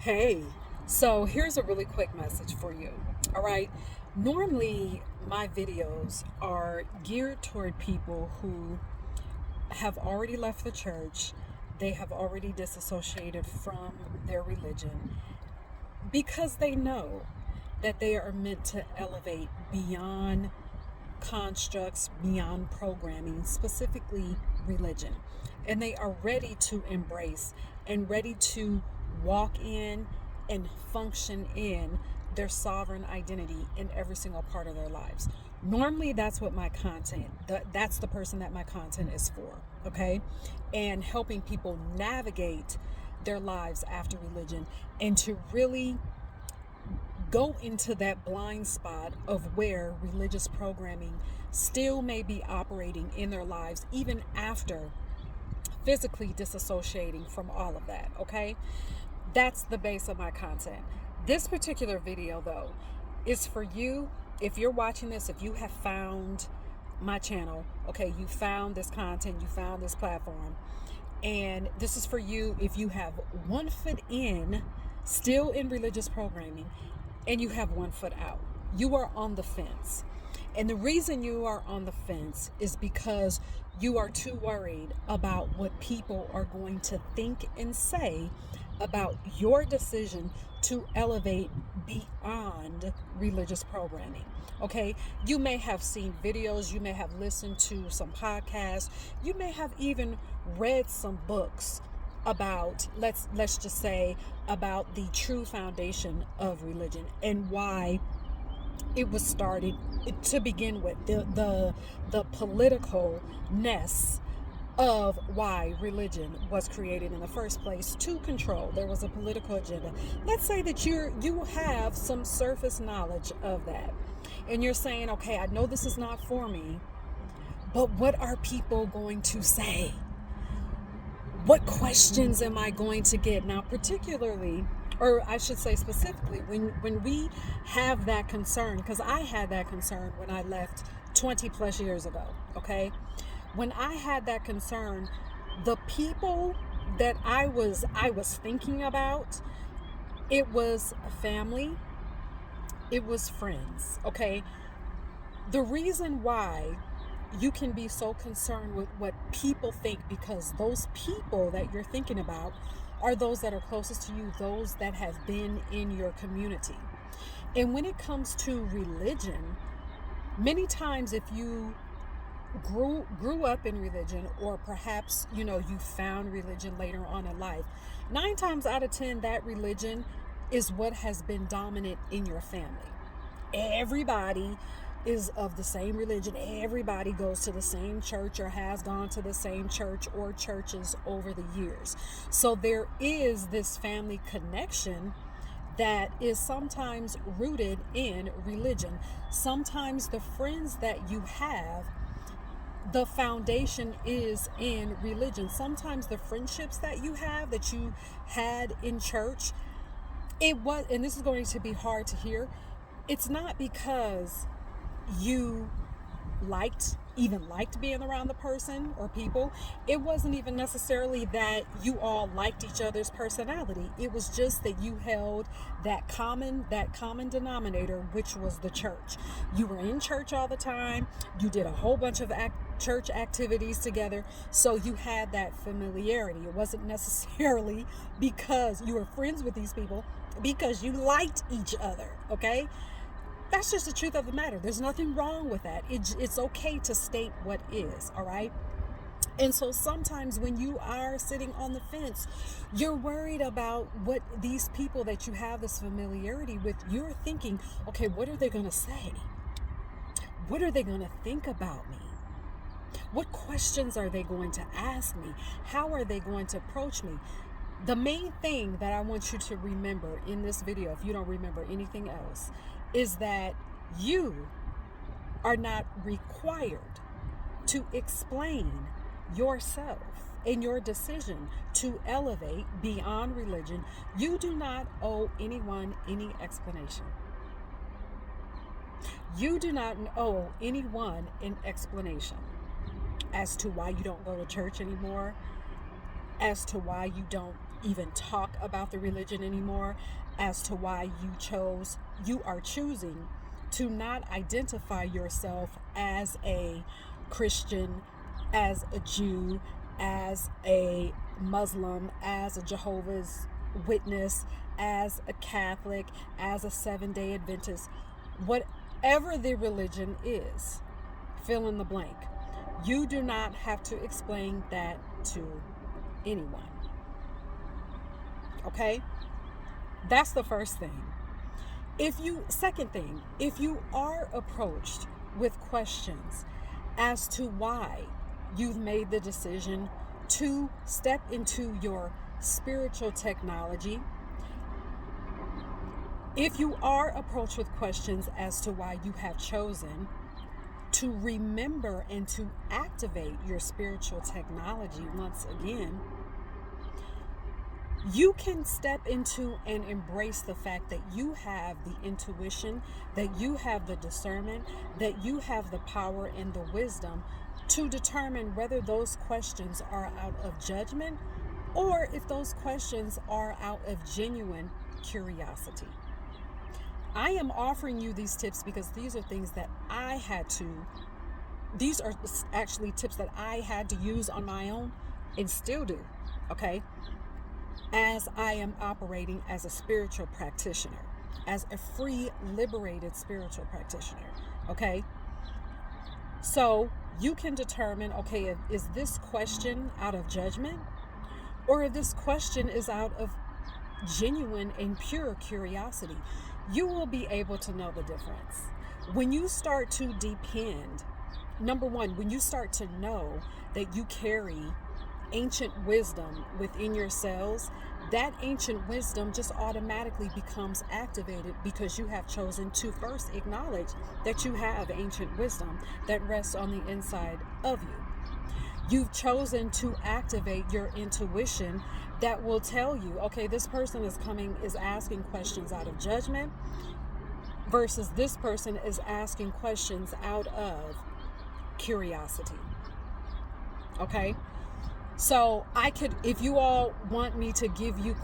Hey, so here's a really quick message for you. All right. Normally, my videos are geared toward people who have already left the church, they have already disassociated from their religion because they know that they are meant to elevate beyond constructs, beyond programming, specifically religion. And they are ready to embrace and ready to walk in and function in their sovereign identity in every single part of their lives. Normally, that's what my content, that's the person that my content is for, okay? And helping people navigate their lives after religion and to really go into that blind spot of where religious programming still may be operating in their lives even after physically disassociating from all of that, okay? That's the base of my content. This particular video, though, is for you. If you're watching this, if you have found my channel, okay, you found this content, you found this platform, and this is for you if you have one foot in, still in religious programming, and you have one foot out. You are on the fence. And the reason you are on the fence is because you are too worried about what people are going to think and say about your decision to elevate beyond religious programming. Okay, you may have seen videos, you may have listened to some podcasts, you may have even read some books about let's just say about the true foundation of religion and why it was started to begin with, the politicalness of why religion was created in the first place to control. There was a political agenda. Let's say that you have some surface knowledge of that, and you're saying, okay, I know this is not for me, but what are people going to say? What questions am I going to get? Now, particularly, or I should say specifically, when we have that concern, because I had that concern when I left 20 plus years ago, okay? When I had that concern, the people that I was thinking about, it was family, it was friends, okay? The reason why you can be so concerned with what people think, because those people that you're thinking about are those that are closest to you, those that have been in your community. And when it comes to religion, many times if you grew up in religion, or perhaps you found religion later on in life, 9 times out of 10 that religion is what has been dominant in your family. Everybody is of the same religion. Everybody goes to the same church or has gone to the same church or churches over the years. So there is this family connection that is sometimes rooted in religion. Sometimes the friends that you have, the foundation is in religion. Sometimes the friendships that you have, that you had in church, it was, and this is going to be hard to hear, it's not because you even liked being around the person or people. It wasn't even necessarily that you all liked each other's personality. It was just that you held that common denominator, which was the church. You were in church all the time. You did a whole bunch of church activities together, so you had that familiarity. It wasn't necessarily because you were friends with these people, because you liked each other, okay? That's just the truth of the matter. There's nothing wrong with that. It's okay to state what is, all right? And so sometimes when you are sitting on the fence, you're worried about what these people that you have this familiarity with, you're thinking, okay, what are they going to say? What are they going to think about me? What questions are they going to ask me? How are they going to approach me? The main thing that I want you to remember in this video, if you don't remember anything else, is that you are not required to explain yourself and your decision to elevate beyond religion. You do not owe anyone any explanation. You do not owe anyone an explanation as to why you don't go to church anymore, as to why you don't even talk about the religion anymore, as to why you are choosing to not identify yourself as a Christian, as a Jew, as a Muslim, as a Jehovah's Witness, as a Catholic, as a Seventh-day Adventist, whatever the religion is, fill in the blank. You do not have to explain that to anyone. Okay? That's the first thing. Second thing, if you are approached with questions as to why you've made the decision to step into your spiritual technology, if you are approached with questions as to why you have chosen to remember and to activate your spiritual technology once again, you can step into and embrace the fact that you have the intuition, that you have the discernment, that you have the power and the wisdom to determine whether those questions are out of judgment or if those questions are out of genuine curiosity. I am offering you these tips because these are things that these are actually tips that I had to use on my own and still do, okay? As I am operating as a spiritual practitioner, as a free, liberated spiritual practitioner, okay? So you can determine, okay, is this question out of judgment, or if this question is out of genuine and pure curiosity? You will be able to know the difference. When you start to depend, number one, when you start to know that you carry ancient wisdom within your cells, that ancient wisdom just automatically becomes activated because you have chosen to first acknowledge that you have ancient wisdom that rests on the inside of you. You've chosen to activate your intuition that will tell you, okay, this person is asking questions out of judgment versus this person is asking questions out of curiosity. Okay? So if you all want me to give you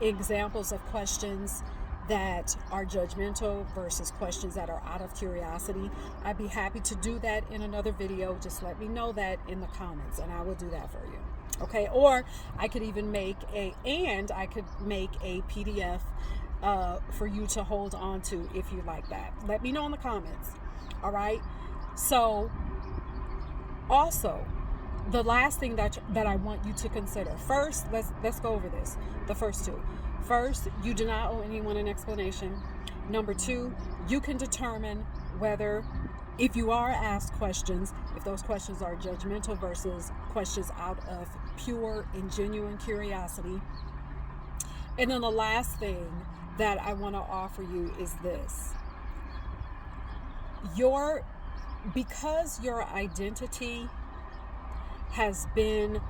examples of questions that are judgmental versus questions that are out of curiosity, I'd be happy to do that in another video. Just let me know that in the comments and I will do that for you. Okay, or I could even make a PDF for you to hold on to if you like that. Let me know in the comments. All right. So also, the last thing that I want you to consider. First, let's go over this. The first two. First, you do not owe anyone an explanation. Number two, you can determine whether, if you are asked questions, if those questions are judgmental versus questions out of pure and genuine curiosity. And then the last thing that I want to offer you is this. Because your identity has been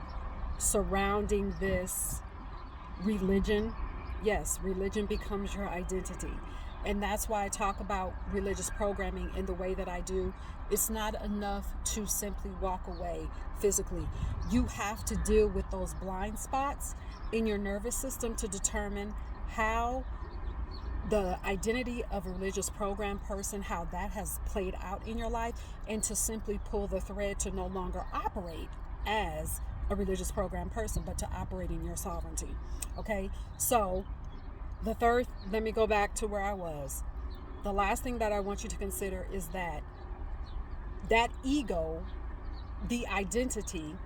surrounding this religion, yes, religion becomes your identity. And that's why I talk about religious programming in the way that I do. It's not enough to simply walk away physically. You have to deal with those blind spots in your nervous system to determine how the identity of a religious program person, how that has played out in your life, and to simply pull the thread to no longer operate as a religious program person, but to operate in your sovereignty. Okay, so the third, let me go back to where I was. The last thing that I want you to consider is that ego, the identity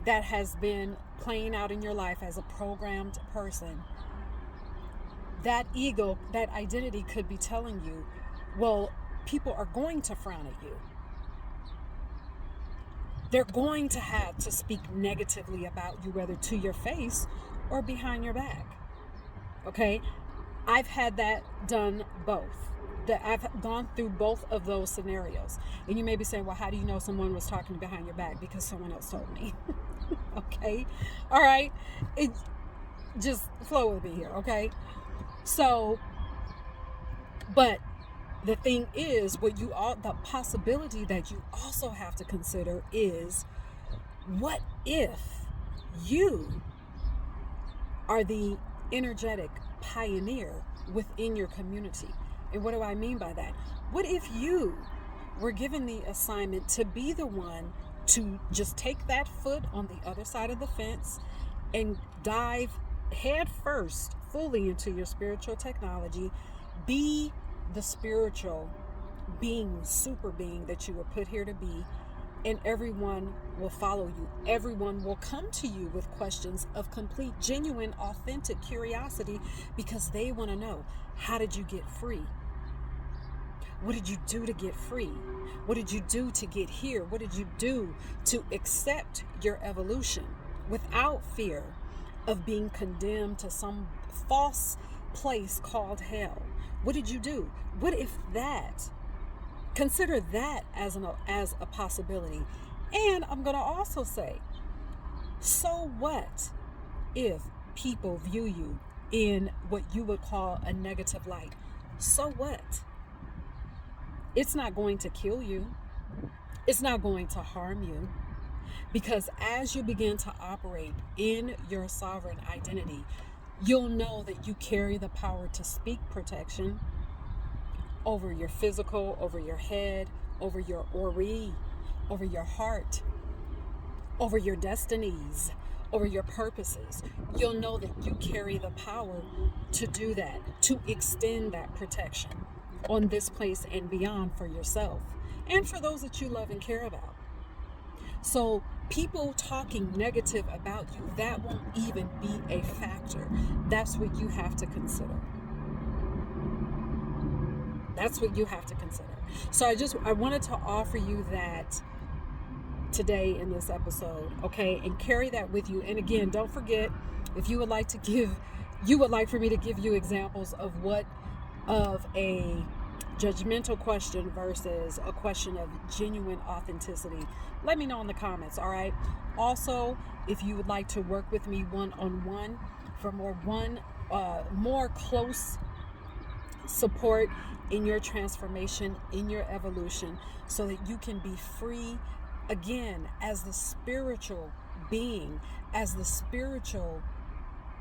that has been playing out in your life as a programmed person, that ego, that identity could be telling you, well, people are going to frown at you. They're going to have to speak negatively about you, whether to your face or behind your back. Okay? I've had that done both. I've gone through both of those scenarios. And you may be saying, well, how do you know someone was talking behind your back? Because someone else told me. Okay? All right? It just flow with me here, okay? So, but the thing is, the possibility that you also have to consider is, what if You are the energetic pioneer within your community. And what do I mean by that? What if you were given the assignment to be the one to just take that foot on the other side of the fence and dive head first fully into your spiritual technology, be the spiritual being, super being that you were put here to be, and everyone will follow you. Everyone will come to you with questions of complete, genuine, authentic curiosity because they want to know, how did you get free? What did you do to get free? What did you do to get here? What did you do to accept your evolution without fear of being condemned to some false place called hell? What did you do? What if that? Consider that as a possibility. And I'm going to also say, so what if people view you in what you would call a negative light? So what? It's not going to kill you. It's not going to harm you. Because as you begin to operate in your sovereign identity, you'll know that you carry the power to speak protection over your physical, over your head, over your ori, over your heart, over your destinies, over your purposes. You'll know that you carry the power to do that, to extend that protection on this place and beyond for yourself and for those that you love and care about. So people talking negative about you, that won't even be a factor. That's what you have to consider. That's what you have to consider. So I wanted to offer you that today in this episode, okay? And carry that with you. And again, don't forget, if you would like for me to give you examples of a judgmental question versus a question of genuine authenticity, let me know in the comments, all right? Also, if you would like to work with me one-on-one for more close support in your transformation, in your evolution, so that you can be free again as the spiritual being, as the spiritual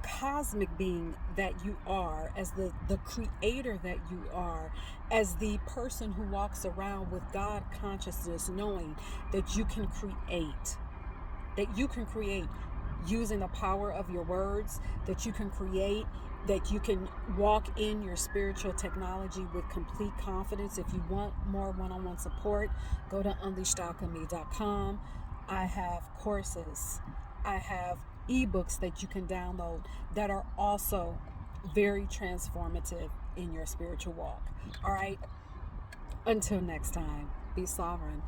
cosmic being that you are, as the creator that you are, as the person who walks around with God consciousness, knowing that you can create using the power of your words, that you can walk in your spiritual technology with complete confidence. If you want more one-on-one support, go to unleashedalchemy.com. I have courses, I have ebooks that you can download that are also very transformative in your spiritual walk. All right, until next time, be sovereign.